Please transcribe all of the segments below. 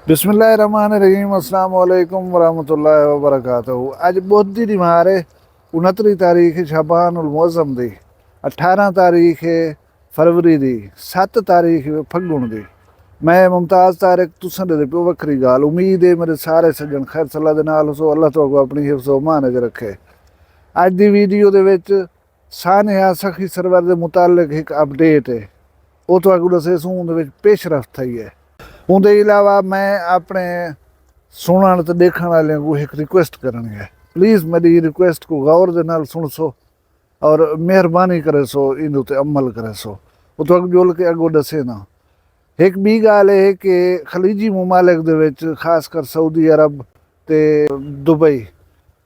बिस्मिल्लाहिर्रहमानिर्रहीम अस्सलाम वालेकुम वरहमतुल्लाहि वबरकातुहू। अज बुध दी दीवार है 29 तारीख शाबान उल मौज़म दी, 18 तारीख फरवरी दी, 7 तारीख फग्गुन दी। मैं मुमताज़ तारिक तुसां दे पियो वक्री गाल। उम्मीद है मेरे सारे सज्जन खैर सलाह दे नाल हो, अल्लाह तुहानू अपनी हिफ्ज़ व अमान च रखे। अज दी वीडियो दे विच सानिया सखी सरवर दे मुतालिक एक अपडेट है, वो तुहानू दसेसूं। उहदे विच पेशरफ्त थई है। उनके अलावा मैं अपने सुनने तो देखने वाले को एक रिक्वेस्ट करनी है। प्लीज़ मेरी रिक्वेस्ट को गौर के नाल सुन सो और मेहरबानी करे सो, इन उत्ते अमल करे सो। वो तो जोल के अगो दसे ना। एक बी गाल है कि खलीजी मुमालिक दे विच खासकर सऊदी अरब ते दुबई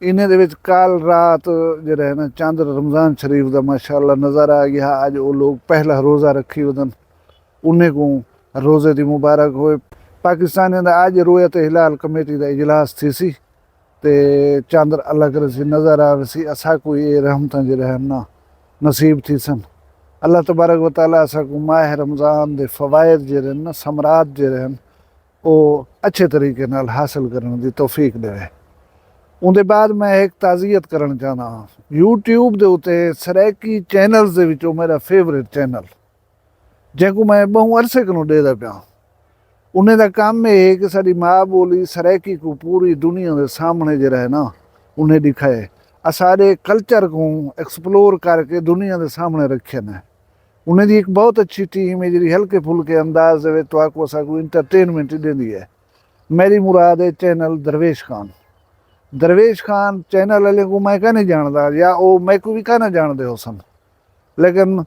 इन्हें दे विच कल रात जो है ना चंद रमज़ान शरीफ का माशाअल्लाह नज़ारा आ गया। अज वो लोग पहला रोज़ा रखी वदन, उन्हें को रोज़े की मुबारक होए। पाकिस्तान अज रोयत हिलाल कमेटी का इजलास थी सी ते चांदर अलग रसी नज़र आवे सी। असा को ये रहमत जो रहन ना नसीब थी सन। अल्लाह तबारक व तआला असा को माह रमज़ान दे फवायद जो रहन ना समरात जो रहन वो अच्छे तरीके नाल हासिल करने की तौफीक देवे। उनके बाद मैं एक ताज़ियत करना चाहना हाँ। यूट्यूब के उत्ते सरैकी चैनल्स दे विचों मेरा फेवरेट चैनल जिनको मैं बहु अरसे को देता पाया, उन्हें का काम है कि साड़ी माँ बोली सरैकी को पूरी दुनिया के सामने जो है ना उन्हें दिखाए। सारे कल्चर को एक्सप्लोर करके दुनिया के सामने रखे ने। उन्हें एक बहुत अच्छी टीम है जी हल्के फुल्के अंदाज दे तो आपको साकू इंटरटेनमेंट देती है। मेरी मुराद है चैनल दरवेश खान। दरवेश खान चैनल वाले को मैं क्या नहीं जानता, या वो मैं को भी क्या ना जानते हो सन, लेकिन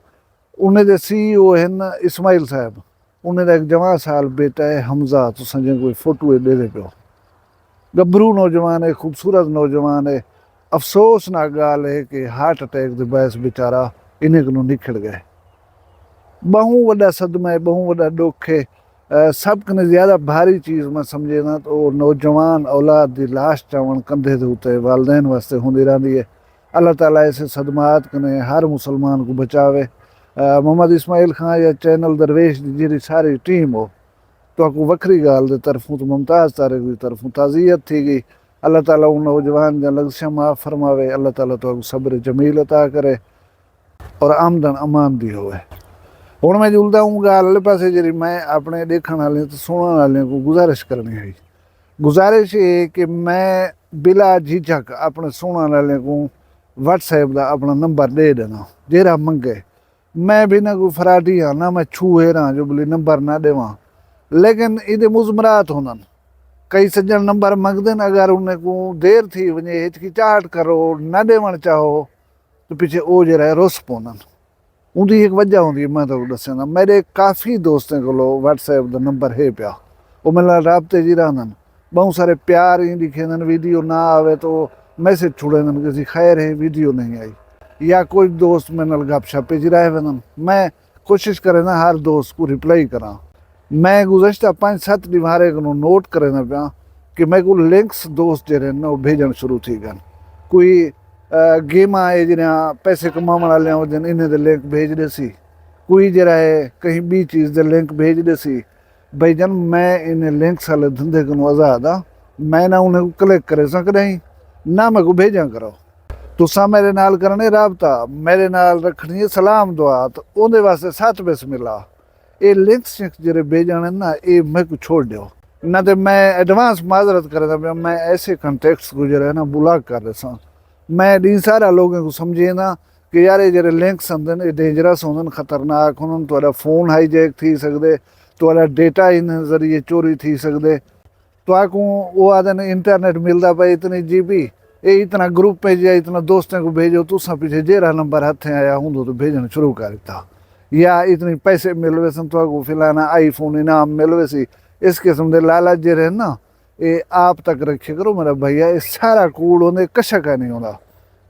उन्हें दे CEO हैं इस्माइल साहब। उन्हें एक जवान साल बेटा है हमजा, तो संजय कोई फोटो दे दे पियो। गभरू नौजवान है, खूबसूरत नौजवान है। अफसोसनाक गाल है कि हार्ट अटैक के बायस बेचारा इन्हें को निखड़ गए। बहु वड्डा सदमा है, बहु वड्डा दुख है। सब कने ज़्यादा भारी चीज़ मैं समझे ना तो नौजवान औलाद की लाश चावण कंधे के उत्ते वालदैन वास्ते होंदी रही है। अल्लाह ताला ऐसे सदमात कने हर मुसलमान को बचावे। मोहम्मद इस्माइल खान या चैनल दरवेश की जी सारी टीम हो तो आपको वक्री गाल दे तरफों तो मुमताज़ तारिक की तरफों ताज़ियत थी गई। अल्लाह ताला उन नौजवान जा लग़्ज़ियां माफ़ फरमावे। अल्लाह ताला तो आपको सब्र जमील अता करे और आमदन अमान दी होवे। हुण मैं जुलदा हूँ गाल वाले पासे जी। मैं अपने देखने वाले तो सुनने वाले को गुजारिश करनी है। गुजारिश ये कि मैं बिला झिझक अपने सुनने वाले को व्हाट्सएप का अपना नंबर दे देना जेरा मंगे। मैं भी ना कोई फराडी हाँ, ना मैं छूहे रहा जो बोली नंबर ना देवा, लेकिन इधे मुजमरात होनन। कई सज्जन नंबर मंगते हैं, अगर उन्हें को देर थी वजे हिचकिचाहट करो ना देवन चाहो तो पीछे वो जो है रुस पौन। उनकी एक वजह होंगी मैं तो दसा। मेरे काफ़ी दोस्तों को व्हाट्सएप का नंबर है पिया, वो मेरे राबते जी रहन। बहुत सारे प्यार ही लिखे वीडियो ना आवे तो मैसेज छुड़े किसी खैर है वीडियो नहीं आई, या कोई दोस्त मेरे नाल गपशप च रह वन। मैं कोशिश करे ना हर दोस्त को रिप्लाई करा। मैं गुज़श्ता 5-7 दीवारे को नोट करे ना पाया कि मैं को लिंक्स दोस्त जो ना वो भेजन शुरू थी गए। कोई गेम है जिन्हें पैसे कमाने वाले हुजन इन्हें दे लिंक भेज दे सी, कोई जरा है कहीं भी चीज़ दे लिंक भेज दे सी। भाई जन मैं इन्हें लिंक्स वाले धंधे को आज़ाद हाँ। मैं ना उन्हें क्लिक करे सकदा ही ना मैं को भेजा करो। तुसा मेरे नाल करने राबता, मेरे नाल रखनी है सलाम दुआ, तो उहदे वास्ते 7 बिस्मिल्ला। ये लिंक्स जो भेजने ना ये मैं को छोड़ दो ना। तो मैं एडवांस माजरत करता पाया, मैं ऐसे कंटेक्ट्स को जो है ना ब्लॉक कर रहा। मैं डी सारा लोगों को समझे ना कि यार ये जो लिंक्स होंगे ये डेंजरस होंगे, खतरनाक होंगे। तो फोन हाईजैक थी सकते, तो डेटा इन जरिए चोरी थी सकते। तो आको वो आदे इंटरनेट मिलता पाए इतनी GB, ये इतना ग्रुप भेज या इतना दोस्तों को भेजो। तुसा पीछे जेरा नंबर हथे आया हों तो भेजन शुरू कर दिता, या इतनी पैसे मिलवे सन तो फिलाना iPhone इनाम मिलवे सी। इस किस्म के लालच जे रहे ना ये आप तक रखे करो मेरा भैया। ये सारा कूड़ होंगे कशा का नहीं होता,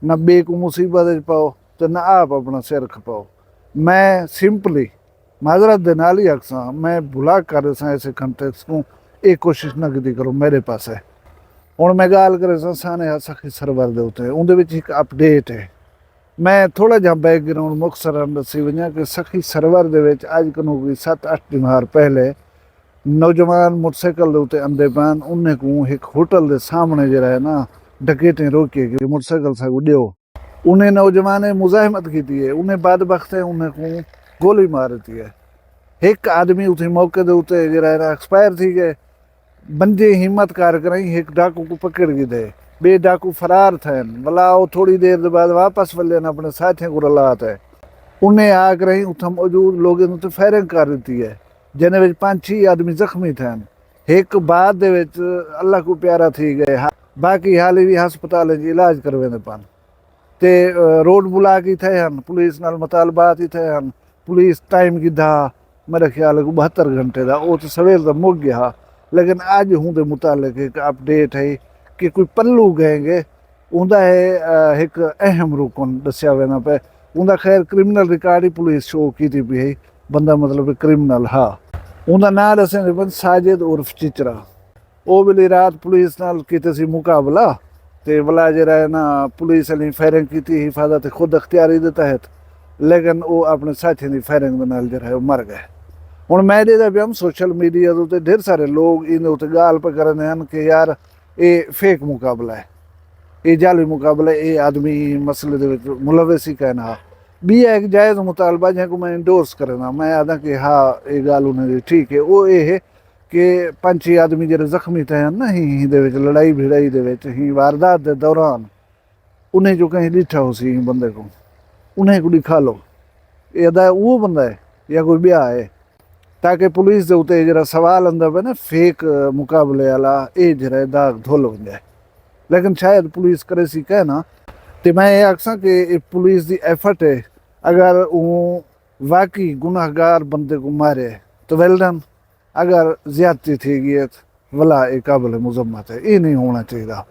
ना बे को मुसीबत पाओ तो ना आप अपना सिर खपाओ। मैं सिंपली माजरत दे नाल ही अक्सा मैं भुला कर ऐसे कंटेक्स को एक कोशिश ना की करो मेरे पास है। हुण मैं गाल करे साने सखी सरवर दे उत्ते उहदे विच एक अपडेट है। मैं थोड़ा जहा बैकग्राउंड मुख्तसर दसी वजा कि सखी सरवर दे विच अज कोई 7-8 दिन पहले नौजवान मोटरसाइकिल के उत्ते आंदे पैन, उन्हें को एक होटल के सामने जरा है ना डकैतें रोके कि मोटरसाइकिल सागू दियो। उन्हें नौजवान ने मुजाहिमत की है, उन्हें बाद वक्त है उन्हें को गोली मार दी है। एक आदमी उसे मौके के उत्ते जरा है ना एक्सपायर थी गए। बंदे हिम्मत कार कराई, एक डाकू को पकड़ के दे, बे डाकू फरार थे। भला वो थोड़ी देर के बाद वापस वले अपने साथियों को रलाते है। उन्हें आग रही उत मौजूद लोगों ने फायरिंग कर दी है, जिन्हें 5-6 आदमी जख्मी थे। एक बाद दे विच अल्लाह को प्यारा थी गए, बाकी हाल भी हस्पताल इलाज करवे पान। ते रोड बुला की थे हन, पुलिस नाल मुतालबात ही थे हन। पुलिस टाइम की दा मेरे ख्याल 72 घंटे का, वो तो सवेर का मुक गया। लेकिन अज हूँ के मुतालिक एक अपडेट है कि कोई पल्लू गएंगे उनका है एक अहम रुकन दसिया वेना पे। उनका खैर क्रिमिनल रिकॉर्ड ही पुलिस शो की थी भी है, बंदा मतलब क्रिमिनल हाँ। उनका नाम दसेंगे बन साजिद उर्फ चिचरा। वो वाली रात पुलिस नाल कीते सी मुकाबला, ते भला जरा है ना पुलिस वाली फायरिंग की थी हिफाजत खुद अख्तियारी के तहत, लेकिन वो अपने साथियों की फायरिंग के नाल जरा है मर गए। हुण मैं देखदा पिया सोशल मीडिया के उत्ते ढेर सारे लोग इन उत्ते गाल पे करदे हन कि यार ये फेक मुकाबला है, ये जाली मुकाबला है, ये आदमी मसले दे विच मुलविस ही कहना। भी एक जायज़ मुतालबा जिसको मैं इंडोर्स करना, मैं आदा कि हाँ ये गाल उन्हें ठीक है। वो ये है कि 5-6 आदमी जो जख्मी थे ना ही दे विच लड़ाई भिड़ाई दे विच ही वारदात के दौरान, उन्हें जो कहीं डिठा हो सी बंदे को, उन्हें को दिखा लो ये अदा वो बंदा है या कोई ब्याह है, ताकि पुलिस के उत्ते जरा सवाल आंदा पे ना फेक मुकाबले वाला ये जरा दाग धुल हो जाए। लेकिन शायद पुलिस करे सी कहना, तो मैं ये आखसा कि पुलिस की एफर्ट है। अगर वो वाकई गुनाहगार बंदे को मारे तो वेल डन, अगर ज्यादती थी गई तो भला एक काबिल मुजम्मत है, ये नहीं होना चाहिए।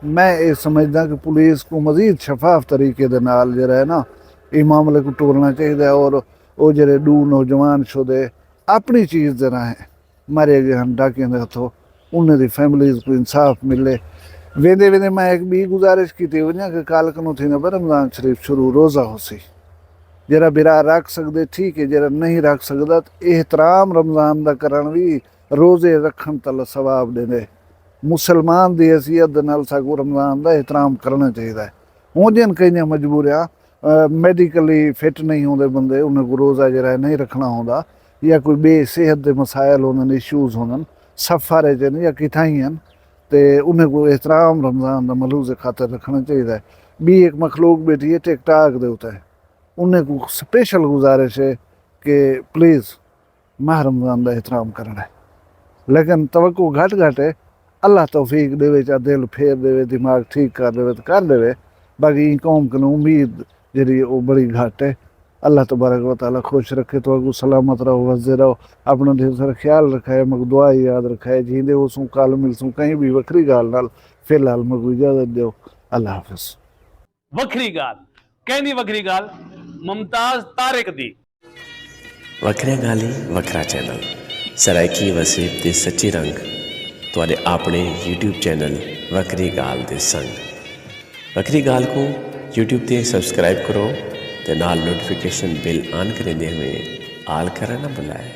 मैं ये समझदा कि पुलिस को मजीद शफाफ तरीके दे नाल जरा है ना ये मामले को टोलना चाहिए। और वो जरे 2 नौजवान शुदे अपनी चीज़ देना है मारे गए हैं डाकियों के हथों, उन्हें दी फैमिलीज को इंसाफ मिले। वेंदे वेंदे मैं एक भी गुजारिश की थी वजह कि काल कनो थी ना रमज़ान शरीफ शुरू रोज़ा हो सी, जरा बिरा रख सकते ठीक है, जरा नहीं रख सकता तो एहतराम रमज़ान का करन भी रोज़े रखन तल सवाब देंदे। मुसलमान की हैसियत नाल साकू रमज़ान का एहतराम करना चाहिए। हूँ जिन कई मजबूरियाँ मैडिकली फिट नहीं होंगे बंदे, उन्हें को रोज़ा जरा नहीं रखना होंदा, या कोई बे सेहत के मसायल होंगे इशूज़ होंगे सफ़ारे च या किथाई हैं, तो उन्हें को एहतराम रमज़ान का मलूज़ खातर रखना चाहिए। भी एक मखलूक बैठी है टिकटाक दे उत्ते, उन्हें को स्पेशल गुजारिश है कि प्लीज़ माह रमज़ान का एहतराम करना है। लेकिन तवक्को घट घट है, अल्लाह तौफीक देवे, चा दिल फेर देवे, दिमाग ठीक कर देवे तो कर देवे। बाकी कौम को उम्मीद जी वो बड़ी घट है। अल्लाह तबारक व तआला खुश रखे, तो सलामत रहो, वजे रहो, अपना ढेर सारा ख्याल रखाए, मग दुआ याद रखाए, जींदे उसू कल मिलसूँ कहीं भी वखरी गाल नाल। फिलहाल मग इजाजत दो, अल्लाह हाफिज। वखरी गाल कहनी वखरी गाल मुमताज तारिक दी। वखरिया गाली वखरा चैनल सराइकी वसीब दे सच्ची रंग तुहाडे अपने यूट्यूब चैनल वखरी गाल दे संग। वखरी गाल को यूट्यूब ते सब्सक्राइब करो ते नाल नोटिफिकेशन बिल ऑन करेंदे हुए आल करना ना भुलाए।